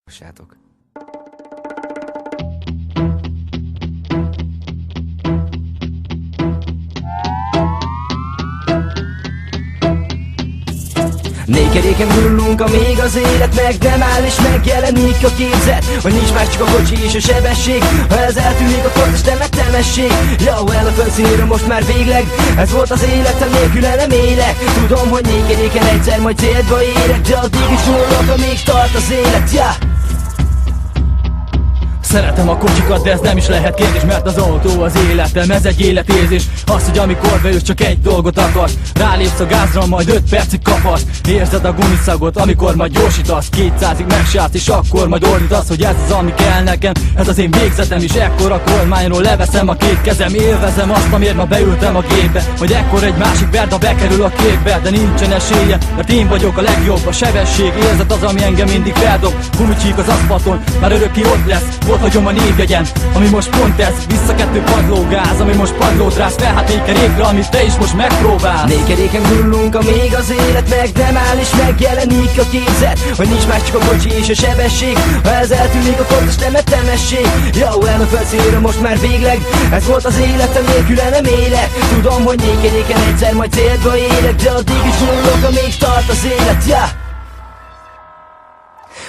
Hallgassátok. Nékeréken hullunk, amíg az élet meg nem áll és megjelenik a képzet, hogy nincs más, csak a kocsi és a sebesség. Ha ez eltűnik, akkor most nem megtemesség. Jó, el a földszínre most már végleg, ez volt az életem, nélküle nem élek. Tudom, hogy nékeréken egyszer majd célba érek, de addig is hullok, amíg tart az élet, yeah. Szeretem a kocsikat, de ez nem is lehet kérdés, mert az autó az életem, ez egy életérzés. Az, hogy amikor beülsz, csak egy dolgot akarsz, rálépsz a gázra, majd 5 percig kaparsz. Érzed a gumiszagot, amikor majd gyorsítasz, 200-ig megsátsz, és akkor majd ordítasz, hogy ez az, ami kell nekem. Ez az én végzetem is, ekkor a kormányról leveszem a két kezem. Élvezem azt, amiért ma beültem a gépbe, hogy ekkor egy másik Verda bekerül a képbe. De nincsen esélye, mert én vagyok a legjobb. A sebesség érzet az, ami engem mindig feldob. Gumicsík az aszfalton, már örökké ott lesz. Ott hagyom a névjegyen, ami most pont ez. Vissza 2 padlógáz, ami most padlót rász fel, hát nékerékre, amit te is most megpróbálsz. Nékeréken hullunk, amíg az élet meg nem áll és megjelenik a képzet, hogy nincs más, csak a kocsi és a sebesség. Ha ez eltűnik, akkor most nem ettemesség. Jó, el a földszínre most már végleg, ez volt az életem, nélküle nem élek. Tudom, hogy nékeréken egyszer majd célba érek, de addig is hullok, amíg tart az élet, yeah.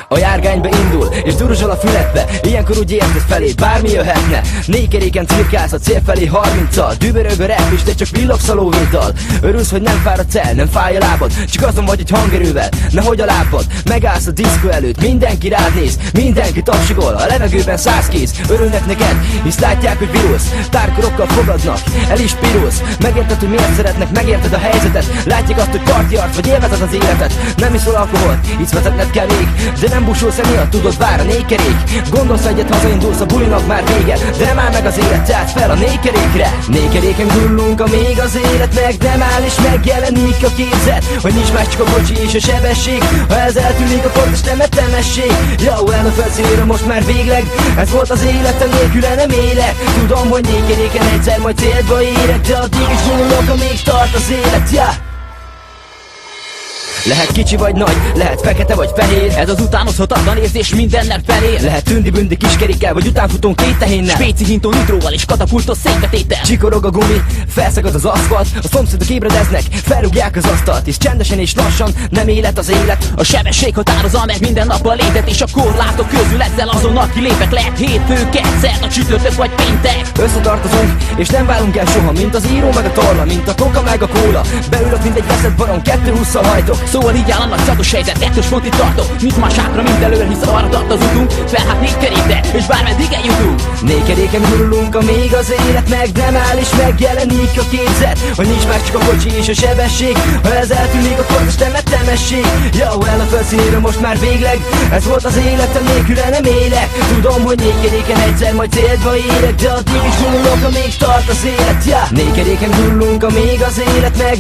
A járgányba indul, és duruzsol a fületbe. Ilyenkor úgy érzed felé, bármi jöhetne. Nékeréken cirkálsz a cél felé 30-al. Dübörög a rap is, de csak villogsz a lóvéddal. Örülsz, hogy nem fáradsz el, nem fáj a lábad, csak azon vagy egy hangerővel, nehogy a lábad. Megállsz a diszkó előtt, mindenki rád néz, mindenki tapsigol, a levegőben 100 kéz. Örülnek neked, hisz látják, hogy virulsz. Tárkorokkal fogadnak, el is pirulsz. Megérted, hogy miért szeretnek, megérted a helyzetet. Látják azt, hogy parti arc, vagy élvezed az életet. Nem iszol alkoholt, hisz vezetned kell még, de nem busulsz emiatt, tudod, vár a nékerék. Gondolsz egyet, hazaindulsz, a bulinak már vége, de nem áll meg az élet, tehát fel a nékerékre. Nékeréken hullunk, amíg az élet meg nem áll és megjelenik a képzet, hogy nincs más, csak a kocsi és a sebesség. Ha ez eltűnik, akkor most nem ettemesség. Jó, el a földszínre most már végleg, ez volt az életem, nélküle nem élek. Tudom, hogy nékeréken egyszer majd célba érek, de addig is hullok, amíg tart az élet, yeah. Lehet kicsi vagy nagy, lehet fekete vagy fehér, ez az utánozhatatlan érzés mindennek felér. Lehet tündi-bündi kiskerékkel, vagy utánfutón 2 tehénnel, spéci hintó nitróval és katapultos szénbetétel. Csikorog a gumi, felszakad az aszfalt, a szomszédok ébredeznek, felrúgják az asztalt, és csendesen és lassan nem élet az élet. A sebesség határozza meg minden nap a létet, és a korlátok közül ezzel azonnal kilépek. Lehet hétfő, kedszert, a csütörtök vagy péntek. Összetartozunk, és nem válunk el soha, mint az író meg a torla, mint a coca meg a kóla. Beülök, mint egy veszett baron, 2-20-szal hajtok. Szóval így áll a nagy szatos helyzet, 2-ös font itt tartok. Mit más hátra, mint előre, hisz arra tart az utunk. Fel hát nékerékre, és bármeddig eljutunk. Nékeréken hullunk, amíg az élet meg nem áll és megjelenik a képzet, hogy nincs más, csak a kocsi és a sebesség. Ha ez eltűnik, akkor most nem ettemesség. Jó, el a földszínre most már végleg, ez volt az életem, nélküle nem élek. Tudom, hogy nékeréken egyszer majd célba érek, de addig is hullok, amíg tart az élet, yeah. Nékeréken hullunk, amíg az élet meg